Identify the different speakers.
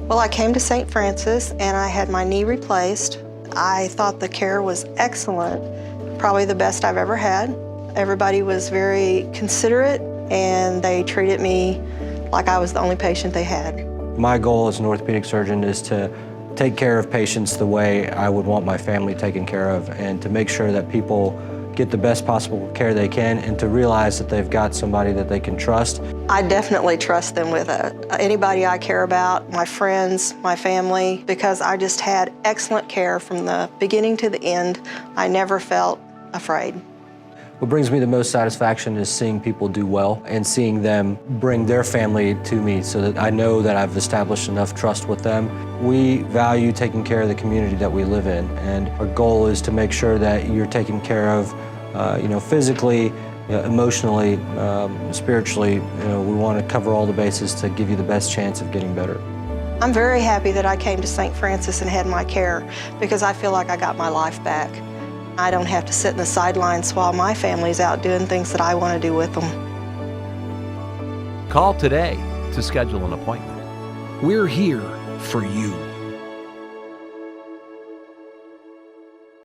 Speaker 1: Well, I came to St. Francis and I had my knee replaced. I thought the care was excellent, probably the best I've ever had. Everybody was very considerate and they treated me like I was the only patient they had.
Speaker 2: My goal as an orthopedic surgeon is to take care of patients the way I would want my family taken care of, and to make sure that people get the best possible care they can, and to realize that they've got somebody that they can trust.
Speaker 1: I definitely trust them with anybody I care about, my friends, my family, because I just had excellent care from the beginning to the end. I never felt afraid.
Speaker 2: What brings me the most satisfaction is seeing people do well and seeing them bring their family to me so that I know that I've established enough trust with them. We value taking care of the community that we live in, and our goal is to make sure that you're taken care of physically, emotionally, spiritually. We want to cover all the bases to give you the best chance of getting better.
Speaker 1: I'm very happy that I came to St. Francis and had my care, because I feel like I got my life back. I don't have to sit in the sidelines while my family's out doing things that I want to do with them.
Speaker 3: Call today to schedule an appointment. We're here for you.